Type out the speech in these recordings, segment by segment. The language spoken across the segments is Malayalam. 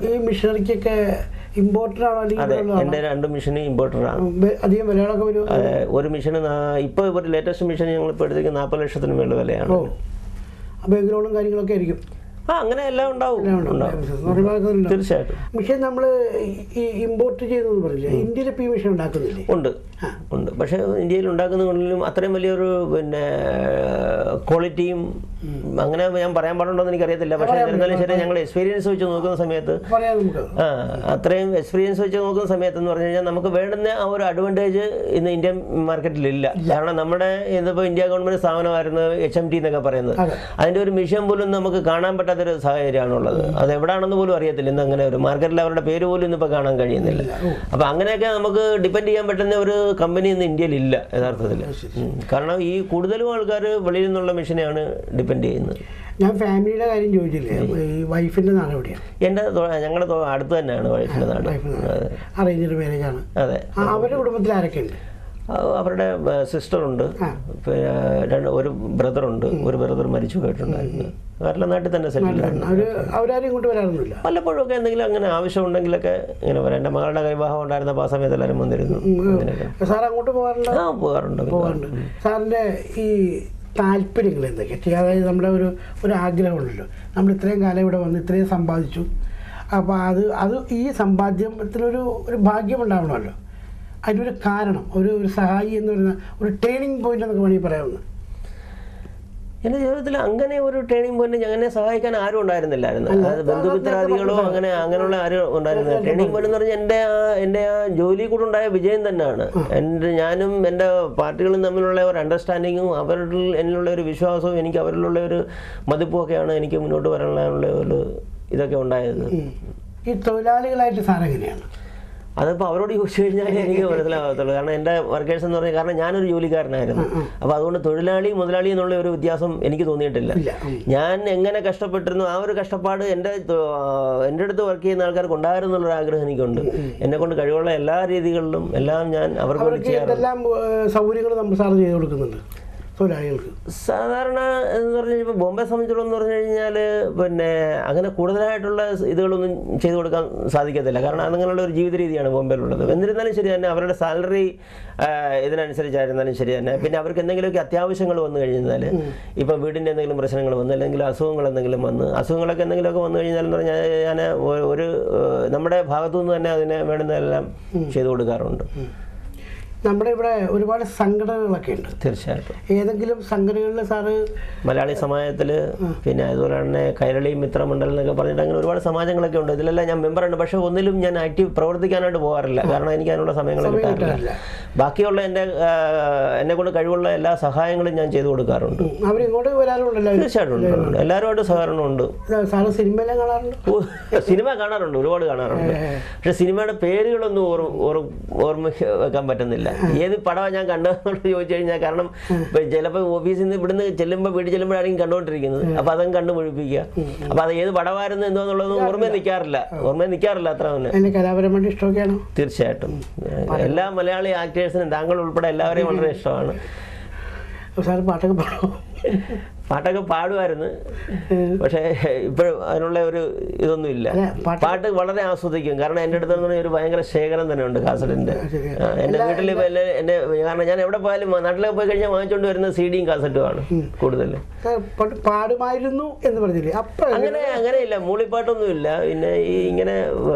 ഈ മിഷനറിക്കൊക്കെ ഇമ്പോർട്ടഡ് ആണോ? എൻ്റെ 2 മെഷീൻ ഇമ്പോർട്ടഡാണ്. അധികം വിലകളൊക്കെ വരും. ഒരു മെഷീന് ഇപ്പോൾ ഒരു ലേറ്റസ്റ്റ് മെഷീൻ ഞങ്ങളിപ്പോൾ എടുത്തേക്ക് 40 ലക്ഷത്തിന് മേളിൽ വിലയാണ്. ബാങ്ക് ലോണും കാര്യങ്ങളൊക്കെ ആയിരിക്കും. അങ്ങനെ എല്ലാം ഉണ്ടാവും. തീർച്ചയായിട്ടും. മിഷൻ നമ്മൾ ഈ ഇമ്പോർട്ട് ചെയ്തെന്ന് പറഞ്ഞില്ലേ, ഇന്ത്യയിൽ ഇപ്പോൾ ഈ മിഷൻ ഉണ്ടാക്കുന്നില്ലേ? ഉണ്ട്. പക്ഷേ ഇന്ത്യയിൽ ഉണ്ടാക്കുന്നതിലും അത്രയും വലിയൊരു ക്വാളിറ്റിയും അങ്ങനെ ഞാൻ പറയാൻ പാടുണ്ടോന്ന് എനിക്കറിയത്തില്ല. പക്ഷേ എന്നാലും ശരി, ഞങ്ങൾ എക്സ്പീരിയൻസ് വെച്ച് നോക്കുന്ന സമയത്ത് അത്രയും എക്സ്പീരിയൻസ് വെച്ച് നോക്കുന്ന സമയത്ത് എന്ന് പറഞ്ഞു കഴിഞ്ഞാൽ നമുക്ക് വേണ്ടുന്ന ആ ഒരു അഡ്വാൻറ്റേജ് ഇന്ന് ഇന്ത്യൻ മാർക്കറ്റിലില്ല. കാരണം നമ്മുടെ ഇതിപ്പോൾ ഇന്ത്യ ഗവൺമെൻറ് സ്ഥാപനമായിരുന്നു HMT എന്നൊക്കെ പറയുന്നത്. അതിൻ്റെ ഒരു മിഷൻ പോലും നമുക്ക് കാണാൻ പറ്റാത്തൊരു സാഹചര്യമാണുള്ളത്. അത് എവിടെയാണെന്ന് പോലും അറിയത്തില്ല. ഇന്ന് അങ്ങനെ ഒരു മാർക്കറ്റിൽ അവരുടെ പേര് പോലും ഇന്നിപ്പോൾ കാണാൻ കഴിയുന്നില്ല. അപ്പോൾ അങ്ങനെയൊക്കെ നമുക്ക് ഡിപ്പെൻഡ് ചെയ്യാൻ പറ്റുന്ന ഒരു കമ്പനി ഇന്ന് ഇന്ത്യയിലില്ല യഥാർത്ഥത്തിൽ. കാരണം ഈ കൂടുതലും ആൾക്കാർ വെളിയിൽ നിന്നുള്ള മെഷീനെയാണ് ഡിപ്പെൻഡ് ചെയ്യുന്നത്. ഞാൻ ഫാമിലിയുടെ കാര്യം ചോദിച്ചില്ലേ, ഈ വൈഫിൻ്റെ നാട് എവിടെയാണ്? ഞങ്ങളുടെ അടുത്ത് തന്നെയാണ് വൈഫിൻ്റെ നാട്. അറേഞ്ച്ഡ് മാരേജ് ആണ്. അതെ. അവരുടെ കുടുംബത്തിൽ ആരൊക്കെയുണ്ട്? അവരുടെ സിസ്റ്ററുണ്ട്, പിന്നെ ഒരു ബ്രദറുണ്ട്. ഒരു ബ്രദർ മരിച്ചു പോയിട്ടുണ്ടായിരുന്നു. അവരുടെ നാട്ടിൽ തന്നെ സെറ്റിലാണ്. അവരാരും ഇങ്ങോട്ട് വരാറൊന്നുമില്ല. വല്ലപ്പോഴും ഒക്കെ എന്തെങ്കിലും അങ്ങനെ ആവശ്യമുണ്ടെങ്കിലൊക്കെ ഇങ്ങനെ വരാം. എൻ്റെ മകളുടെ വിവാഹം ഉണ്ടായിരുന്നപ്പോൾ ആ സമയത്ത് എല്ലാവരും വന്നിരുന്നു. സാർ അങ്ങോട്ട് പോകാറുണ്ട്? പോകാറുണ്ട്. സാറിൻ്റെ ഈ താല്പര്യങ്ങൾ എന്തൊക്കെയാണ്? അതായത് നമ്മുടെ ഒരു ആഗ്രഹമുണ്ടല്ലോ, നമ്മൾ ഇത്രയും കാലം ഇവിടെ വന്ന് ഇത്രയും സമ്പാദിച്ചു, അപ്പോൾ അത് ഈ സമ്പാദ്യത്തിനൊരു ഭാഗ്യം ഉണ്ടാവണമല്ലോ. അതിനൊരു കാരണം, ഒരു സഹായി എന്ന് പറയുന്ന ഒരു ടേണിംഗ് പോയിന്റ് എന്നൊക്കെ വേണമെങ്കിൽ പറയാവുന്നത്. എൻ്റെ ജീവിതത്തിൽ അങ്ങനെ ഒരു ടേണിംഗ് പോയിന്റ് ഞങ്ങളെ സഹായിക്കാൻ ആരും ഉണ്ടായിരുന്നില്ലായിരുന്നു. അതായത് ബന്ധുമിത്രാദികളോ അങ്ങനെയുള്ള ആരും ഉണ്ടായിരുന്നില്ല. ടേണിംഗ് പോയിന്റ് എന്ന് പറഞ്ഞാൽ എൻ്റെ ആ ജോലി കൂടെ ഉണ്ടായ വിജയം തന്നെയാണ്. ഞാനും എൻ്റെ പാർട്ടികളും തമ്മിലുള്ള ഒരു അണ്ടർസ്റ്റാൻഡിങ്ങും അവരിൽ എന്നിലുള്ള ഒരു വിശ്വാസവും എനിക്ക് അവരിലുള്ള ഒരു മതിപ്പും ഒക്കെയാണ് എനിക്ക് മുന്നോട്ട് വരാനുള്ള ഒരു ഇതൊക്കെ ഉണ്ടായത്. ഈ തൊഴിലാളികളായിട്ട് സാർ എങ്ങനെയാണ്? അതിപ്പോൾ അവരോട് ചോദിച്ചു കഴിഞ്ഞാൽ എനിക്ക് മനസ്സിലാകത്തുള്ളൂ. കാരണം എൻ്റെ വർക്കേഴ്സ് എന്ന് പറഞ്ഞാൽ, കാരണം ഞാനൊരു ജോലിക്കാരനായിരുന്നു. അപ്പോൾ അതുകൊണ്ട് തൊഴിലാളി മുതലാളി എന്നുള്ള ഒരു വ്യത്യാസം എനിക്ക് തോന്നിയിട്ടില്ല. ഞാൻ എങ്ങനെ കഷ്ടപ്പെട്ടിരുന്നു ആ ഒരു കഷ്ടപ്പാട് എൻ്റെ അടുത്ത് വർക്ക് ചെയ്യുന്ന ആൾക്കാർക്ക് ഉണ്ടായിരുന്നു എന്നുള്ളൊരു ആഗ്രഹം എനിക്കുണ്ട്. എന്നെ കൊണ്ട് കഴിവുള്ള എല്ലാ രീതികളിലും എല്ലാം ഞാൻ അവർക്ക് സൗകര്യങ്ങൾ നമ്മൾ സാർ ചെയ്ത് കൊടുക്കുന്നുണ്ട് തൊഴിലാളികൾക്ക്. സാധാരണ എന്ന് പറഞ്ഞു കഴിഞ്ഞാൽ ഇപ്പോൾ ബോംബെ സംബന്ധിച്ചോളം എന്ന് പറഞ്ഞു കഴിഞ്ഞാൽ പിന്നെ അങ്ങനെ കൂടുതലായിട്ടുള്ള ഇതുകളൊന്നും ചെയ്തു കൊടുക്കാൻ സാധിക്കത്തില്ല. കാരണം അങ്ങനെയുള്ള ഒരു ജീവിത രീതിയാണ് ബോംബെയിലുള്ളത്. എന്നിരുന്നാലും ശരി തന്നെ അവരുടെ സാലറി ഇതിനനുസരിച്ചായിരുന്നാലും ശരി തന്നെ. പിന്നെ അവർക്ക് എന്തെങ്കിലുമൊക്കെ അത്യാവശ്യങ്ങൾ വന്നു കഴിഞ്ഞാൽ, ഇപ്പം വീടിൻ്റെ എന്തെങ്കിലും പ്രശ്നങ്ങൾ വന്നു, അല്ലെങ്കിൽ അസുഖങ്ങൾ എന്തെങ്കിലും വന്ന്, അസുഖങ്ങളൊക്കെ എന്തെങ്കിലുമൊക്കെ വന്നു കഴിഞ്ഞാൽ എന്ന് പറഞ്ഞാൽ ഞാൻ നമ്മുടെ ഭാഗത്തു നിന്ന് തന്നെ അതിനെ വേണ്ടുന്നതെല്ലാം ചെയ്തു കൊടുക്കാറുണ്ട്. നമ്മുടെ ഇവിടെ ഒരുപാട് സംഘടനകളൊക്കെ ഉണ്ട്. തീർച്ചയായിട്ടും. ഏതെങ്കിലും സംഘടനകളിൽ സാറ് മലയാളി സമാജത്തിൽ, പിന്നെ അതുപോലെ തന്നെ കൈരളി മിത്രമണ്ഡലം എന്നൊക്കെ പറഞ്ഞിട്ട് അങ്ങനെ ഒരുപാട് സമാജങ്ങളൊക്കെ ഉണ്ട്. ഇതിലെല്ലാം ഞാൻ മെമ്പറുണ്ട്. പക്ഷേ ഒന്നിലും ഞാൻ ആക്റ്റീവ് പ്രവർത്തിക്കാനായിട്ട് പോകാറില്ല. കാരണം എനിക്ക് അതിനുള്ള സമയങ്ങൾ കിട്ടാറില്ല. ബാക്കിയുള്ള എന്നെ കൊണ്ട് കഴിവുള്ള എല്ലാ സഹായങ്ങളും ഞാൻ ചെയ്തു കൊടുക്കാറുണ്ട്. തീർച്ചയായിട്ടും എല്ലാവരുമായിട്ട് സഹകരണമുണ്ട്. സിനിമ കാണാറുണ്ട്, ഒരുപാട് കാണാറുണ്ട്. പക്ഷെ സിനിമയുടെ പേരുകളൊന്നും ഓർമ്മ വെക്കാൻ പറ്റുന്നില്ല. ഏത് പടമാണ് ഞാൻ കണ്ടതെന്നോട് ചോദിച്ചു കഴിഞ്ഞാൽ, കാരണം ചിലപ്പോൾ ഓഫീസിൽ നിന്ന് ഇവിടുന്ന് വീട്ടിൽ ചെല്ലുമ്പോഴായിരിക്കും കണ്ടുകൊണ്ടിരിക്കുന്നത്. അപ്പോൾ അതങ്ങ് കണ്ടു മുഴിപ്പിക്കുക. അപ്പോൾ അത് ഏത് പടമായിരുന്നു എന്തോന്നുള്ളതൊന്നും ഓർമ്മയിൽ നിൽക്കാറില്ല അത്ര തന്നെ. കലാപരമായിട്ട് ഇഷ്ടമൊക്കെയാണോ? തീർച്ചയായിട്ടും. എല്ലാ മലയാളി ആക്ടേഴ്സിനും താങ്കൾ ഉൾപ്പെടെ എല്ലാവരെയും വളരെ ഇഷ്ടമാണ്. പാട്ടൊക്കെ പാടുമോ? പാട്ടൊക്കെ പാടുമായിരുന്നു. പക്ഷേ ഇപ്പോഴും അതിനുള്ള ഒരു ഇതൊന്നും ഇല്ല. പാട്ട് വളരെ ആസ്വദിക്കും. കാരണം എൻ്റെ അടുത്ത് ഒരു ഭയങ്കര ശേഖരം തന്നെ ഉണ്ട് കാസറ്റിൻ്റെ. എൻ്റെ വീട്ടിൽ എൻ്റെ കാരണം ഞാൻ എവിടെ പോയാലും നാട്ടിലൊക്കെ പോയി കഴിഞ്ഞാൽ വാങ്ങിച്ചുകൊണ്ട് വരുന്ന CD-യും കാസറ്റുമാണ് കൂടുതൽ. പാടുമായിരുന്നു എന്ന് പറഞ്ഞില്ലേ? അങ്ങനെയില്ല, മൂളിപ്പാട്ടൊന്നും ഇല്ല. പിന്നെ ഈ ഇങ്ങനെ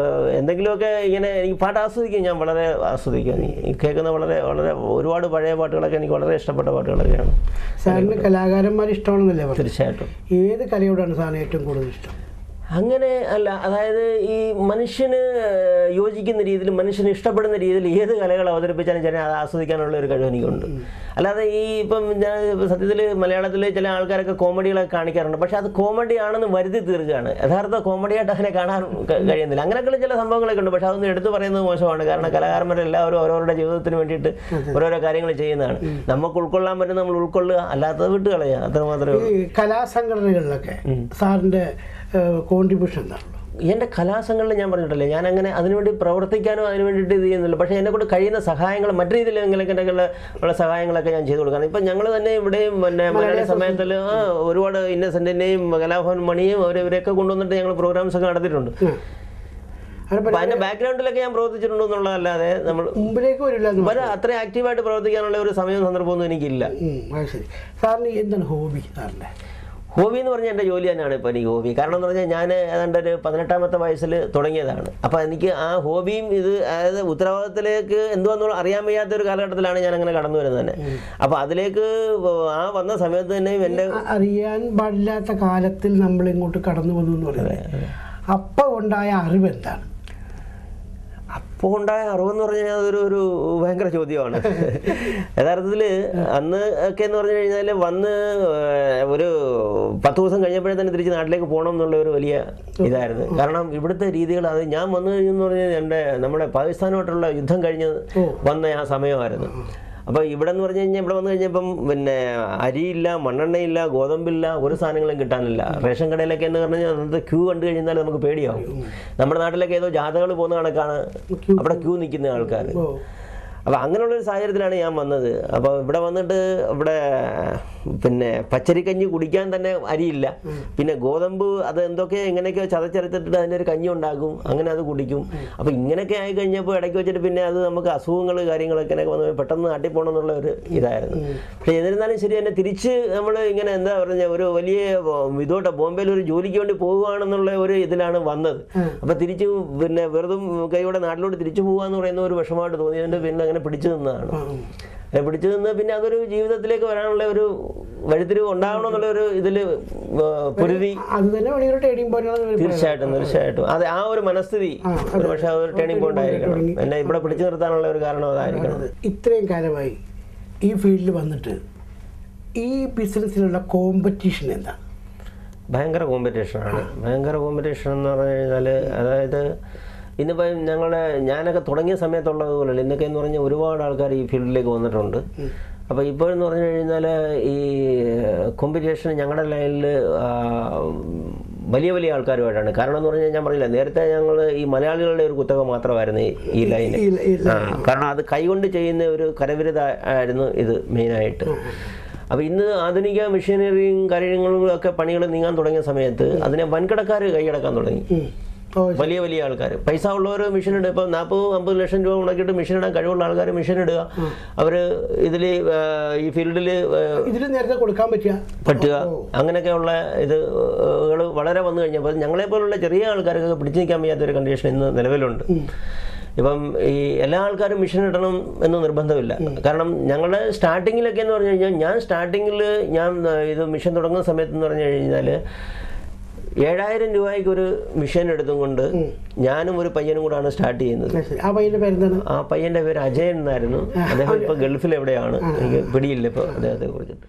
എന്തെങ്കിലുമൊക്കെ ഇങ്ങനെ എനിക്ക് പാട്ട് ആസ്വദിക്കും. ഞാൻ വളരെ ആസ്വദിക്കും. കേൾക്കുന്ന വളരെ വളരെ ഒരുപാട് പഴയ പാട്ടുകളൊക്കെ എനിക്ക് വളരെ ഇഷ്ടപ്പെട്ട പാട്ടുകളൊക്കെയാണ്. സാറിന് കലാകാരന്മാർ ഇഷ്ടമാണെന്നല്ലേ? തീർച്ചയായിട്ടും. ഏത് കലയോടാണ് സാറിന് ഏറ്റവും കൂടുതൽ ഇഷ്ടം? അങ്ങനെ അല്ല, അതായത് ഈ മനുഷ്യന് യോജിക്കുന്ന രീതിയിൽ, മനുഷ്യന് ഇഷ്ടപ്പെടുന്ന രീതിയിൽ ഏത് കലകൾ അവതരിപ്പിച്ചാലും ചില അത് ആസ്വദിക്കാനുള്ള ഒരു കഴിവ് എനിക്കുണ്ട്. അല്ലാതെ ഇപ്പം ഞാൻ സത്യത്തിൽ മലയാളത്തിൽ ചില ആൾക്കാരൊക്കെ കോമഡികളൊക്കെ കാണിക്കാറുണ്ട്. പക്ഷെ അത് കോമഡി ആണെന്ന് വരുത്തി തീർക്കുകയാണ്. യഥാർത്ഥ കോമഡിയായിട്ട് അങ്ങനെ കാണാൻ കഴിയുന്നില്ല. അങ്ങനെയൊക്കെയുള്ള ചില സംഭവങ്ങളൊക്കെ ഉണ്ട്. പക്ഷെ അതൊന്നും എടുത്തു പറയുന്നത് മോശമാണ്. കാരണം കലാകാരന്മാരെല്ലാവരും അവരവരുടെ ജീവിതത്തിന് വേണ്ടിയിട്ട് ഓരോരോ കാര്യങ്ങൾ ചെയ്യുന്നതാണ്. നമുക്ക് ഉൾക്കൊള്ളാൻ പറ്റും, നമ്മൾ ഉൾക്കൊള്ളുക, അല്ലാത്തത് വിട്ട് കളയുക, അത്രമാത്രമേ. കലാസംഘടനകളിലൊക്കെ സാറിൻ്റെ കോൺട്രിബ്യൂഷൻ എന്താണല്ലോ? എൻ്റെ കലാസംഘടന ഞാൻ പറഞ്ഞിട്ടില്ലേ, ഞാൻ അങ്ങനെ അതിനുവേണ്ടി പ്രവർത്തിക്കാനോ അതിനു വേണ്ടിയിട്ട് ഇത് ചെയ്യുന്നില്ല. പക്ഷേ എന്നെക്കൊണ്ട് കഴിയുന്ന സഹായങ്ങൾ മറ്റു രീതിയിലെങ്കിലൊക്കെ ഉള്ള സഹായങ്ങളൊക്കെ ഞാൻ ചെയ്തു കൊടുക്കണം. ഇപ്പം ഞങ്ങൾ തന്നെ ഇവിടെയും പിന്നെ മലയാളി സമയത്തിൽ ഒരുപാട് ഇന്നസെൻറ്റിനെയും കലാഭവൻ മണിയും ഇവരെയൊക്കെ കൊണ്ടുവന്നിട്ട് ഞങ്ങൾ പ്രോഗ്രാംസ് ഒക്കെ നടത്തിയിട്ടുണ്ട്. അപ്പം അതിൻ്റെ ബാക്ക്ഗ്രൗണ്ടിലൊക്കെ ഞാൻ പ്രവർത്തിച്ചിട്ടുണ്ടെന്നുള്ളതല്ലാതെ നമ്മൾ മുമ്പിലേക്ക് വരില്ല. അത്ര ആക്റ്റീവായിട്ട് പ്രവർത്തിക്കാനുള്ള ഒരു സമയവും സന്ദർഭമൊന്നും എനിക്കില്ല. ശരി. സാറിന് എന്താണ് ഹോബി? സാറിൻ്റെ ഹോബി എന്ന് പറഞ്ഞാൽ എൻ്റെ ജോലി തന്നെയാണ് ഇപ്പോൾ എനിക്ക് ഹോബി. കാരണം എന്ന് പറഞ്ഞാൽ ഞാൻ ഏതാണ്ട് ഒരു 18ാമത്തെ വയസ്സിൽ തുടങ്ങിയതാണ്. അപ്പോൾ എനിക്ക് ആ ഹോബിയും ഇത് അതായത് ഉത്തരവാദിത്തത്തിലേക്ക് എന്തുവെന്നുള്ള അറിയാൻ വയ്യാത്തൊരു കാലഘട്ടത്തിലാണ് ഞാൻ അങ്ങനെ കടന്നു വരുന്നത് തന്നെ. അപ്പോൾ അതിലേക്ക് ആ വന്ന സമയത്ത് തന്നെ എൻ്റെ അറിയാൻ പാടില്ലാത്ത കാലത്തിൽ നമ്മൾ ഇങ്ങോട്ട് കടന്നു വന്നു എന്ന് പറയുന്നത് അപ്പം ഉണ്ടായ അറിവ് എന്താണ്? അപ്പോൾ ഉണ്ടായ അറിവെന്ന് പറഞ്ഞാൽ അതൊരു ഭയങ്കര ചോദ്യമാണ്. യഥാർത്ഥത്തിൽ അന്ന് ഒക്കെ എന്ന് പറഞ്ഞു കഴിഞ്ഞാൽ വന്ന് ഒരു 10 ദിവസം കഴിഞ്ഞപ്പോഴേ തന്നെ തിരിച്ച് നാട്ടിലേക്ക് പോകണം എന്നുള്ള ഒരു വലിയ ഇതായിരുന്നു. കാരണം ഇവിടുത്തെ രീതികൾ അത് ഞാൻ വന്നു കഴിഞ്ഞെന്ന് പറഞ്ഞാൽ നമ്മുടെ പാകിസ്ഥാനുമായിട്ടുള്ള യുദ്ധം കഴിഞ്ഞ് വന്ന ആ സമയമായിരുന്നു. അപ്പോൾ ഇവിടെ എന്ന് പറഞ്ഞു കഴിഞ്ഞാൽ ഇവിടെ വന്നു കഴിഞ്ഞപ്പം പിന്നെ അരിയില്ല, മണ്ണെണ്ണയില്ല, ഗോതമ്പില്ല, ഒരു സാധനങ്ങളും കിട്ടാനില്ല. റേഷൻ കടയിലൊക്കെ എന്ന് പറഞ്ഞു കഴിഞ്ഞാൽ അന്നത്തെ ക്യൂ കണ്ടു കഴിഞ്ഞാൽ നമുക്ക് പേടിയാവും. നമ്മുടെ നാട്ടിലൊക്കെ ഏതോ ജാഥകൾ പോകുന്ന കണക്കാണ് അവിടെ ക്യൂ നിൽക്കുന്ന ആൾക്കാർ. അപ്പോൾ അങ്ങനെയുള്ളൊരു സാഹചര്യത്തിലാണ് ഞാൻ വന്നത്. അപ്പോൾ ഇവിടെ വന്നിട്ട് ഇവിടെ പിന്നെ പച്ചരിക്കഞ്ഞി കുടിക്കാൻ തന്നെ അരിയില്ല. പിന്നെ ഗോതമ്പ് അത് എന്തൊക്കെയോ ഇങ്ങനെയൊക്കെയോ ചതച്ചരച്ചിട്ട് അതിൻ്റെ ഒരു കഞ്ഞി ഉണ്ടാക്കും, അങ്ങനെ അത് കുടിക്കും. അപ്പോൾ ഇങ്ങനെയൊക്കെ ആയി കഴിഞ്ഞപ്പോൾ ഇടയ്ക്ക് വെച്ചിട്ട് പിന്നെ അത് നമുക്ക് അസുഖങ്ങൾ കാര്യങ്ങളൊക്കെ വന്ന് പെട്ടെന്ന് നാട്ടിൽ പോകണം എന്നുള്ള ഒരു ഇതായിരുന്നു. പക്ഷേ എന്നിരുന്നാലും ശരി തന്നെ തിരിച്ച് നമ്മൾ ഇങ്ങനെ എന്താ പറഞ്ഞാൽ ഒരു വലിയ ഇതോട്ട് ബോംബെയിൽ ഒരു ജോലിക്ക് വേണ്ടി പോകുകയാണെന്നുള്ള ഒരു ഇതിലാണ് വന്നത്. അപ്പോൾ തിരിച്ച് പിന്നെ വെറുതെ കൈയോടെ നാട്ടിലോട്ട് തിരിച്ചു പോകുകയെന്ന് പറയുന്ന ഒരു വിഷമമായിട്ട് തോന്നിയതിൻ്റെ പിന്നെ അങ്ങനെ പിടിച്ചു നിന്നതാണ്. പിടിച്ചു നിന്ന് പിന്നെ അതൊരു ജീവിതത്തിലേക്ക് വരാനുള്ള ഒരു വഴിത്തിരിവ് ഉണ്ടാകണമെന്നുള്ള ഒരു ഇതിൽ പൊരുതി. തീർച്ചയായിട്ടും അതെ, ആ ഒരു മനസ്ഥിതി പക്ഷെ അതൊരു ടേണിംഗ് പോയിന്റ് ആയിരിക്കണം. എന്നെ ഇവിടെ പിടിച്ചു നിർത്താനുള്ള ഒരു കാരണം അതായിരിക്കണം. ഇത്രയും കാലമായി ഈ ഫീൽഡിൽ വന്നിട്ട് ഈ ബിസിനസ്സിലുള്ള കോമ്പറ്റീഷൻ എന്താണ്? ഭയങ്കര കോമ്പറ്റീഷനാണ്. ഭയങ്കര കോമ്പറ്റീഷൻ എന്ന് പറഞ്ഞു കഴിഞ്ഞാൽ അതായത് ഇന്നിപ്പോൾ ഞാനൊക്കെ തുടങ്ങിയ സമയത്തുള്ളതുപോലെയല്ല. ഇന്നൊക്കെ എന്ന് പറഞ്ഞാൽ ഒരുപാട് ആൾക്കാർ ഈ ഫീൽഡിലേക്ക് വന്നിട്ടുണ്ട്. അപ്പോൾ ഇപ്പോഴെന്ന് പറഞ്ഞു കഴിഞ്ഞാൽ ഈ കോമ്പറ്റീഷൻ ഞങ്ങളുടെ ലൈനിൽ വലിയ വലിയ ആൾക്കാരുമായിട്ടാണ്. കാരണം എന്ന് പറഞ്ഞാൽ ഞാൻ പറഞ്ഞില്ല നേരത്തെ ഞങ്ങൾ ഈ മലയാളികളുടെ ഒരു കുത്തക മാത്രമായിരുന്നു ഈ ലൈന്. കാരണം അത് കൈകൊണ്ട് ചെയ്യുന്ന ഒരു കരവിരുത ആയിരുന്നു ഇത് മെയിനായിട്ട്. അപ്പോൾ ഇന്ന് ആധുനിക മെഷീനറിയും കാര്യങ്ങളും ഒക്കെ പണികൾ നീങ്ങാൻ തുടങ്ങിയ സമയത്ത് അതിനെ വൻകിടക്കാർ കൈയടക്കാൻ തുടങ്ങി. വലിയ വലിയ ആൾക്കാർ പൈസ ഉള്ളവർ മെഷീൻ ഇടുക. ഇപ്പം 40-50 ലക്ഷം രൂപ മുടക്കിയിട്ട് മെഷീൻ ഇടാൻ കഴിവുള്ള ആൾക്കാർ മെഷീൻ ഇടുക. അവർ ഇതിൽ ഈ ഫീൽഡിൽ നേരത്തെ കൊടുക്കാൻ പറ്റുക അങ്ങനെയൊക്കെയുള്ള ഇതുകൾ വളരെ വന്നു കഴിഞ്ഞപ്പോൾ ഞങ്ങളെപ്പോലുള്ള ചെറിയ ആൾക്കാർക്കൊക്കെ പിടിച്ചു നിൽക്കാൻ വയ്യാത്തൊരു കണ്ടീഷൻ ഇന്ന് നിലവിലുണ്ട്. ഇപ്പം ഈ എല്ലാ ആൾക്കാരും മെഷീൻ ഇടണം എന്ന് നിർബന്ധമില്ല. കാരണം ഞങ്ങളുടെ സ്റ്റാർട്ടിങ്ങിലൊക്കെ എന്ന് പറഞ്ഞു കഴിഞ്ഞാൽ ഞാൻ സ്റ്റാർട്ടിങ്ങിൽ ഇത് മെഷീൻ തുടങ്ങുന്ന സമയത്ത് എന്ന് പറഞ്ഞു കഴിഞ്ഞാൽ 7000 രൂപയ്ക്ക് ഒരു മെഷീൻ എടുത്തും കൊണ്ട് ഞാനും ഒരു പയ്യനും കൂടാണ് സ്റ്റാർട്ട് ചെയ്യുന്നത്. ആ പയ്യന്റെ പേര് അജയൻ എന്നായിരുന്നു. അദ്ദേഹം ഇപ്പൊ ഗൾഫിൽ എവിടെയാണ്, എനിക്ക് പിടിയില്ല ഇപ്പോൾ അദ്ദേഹത്തെ കുറിച്ചിട്ട്.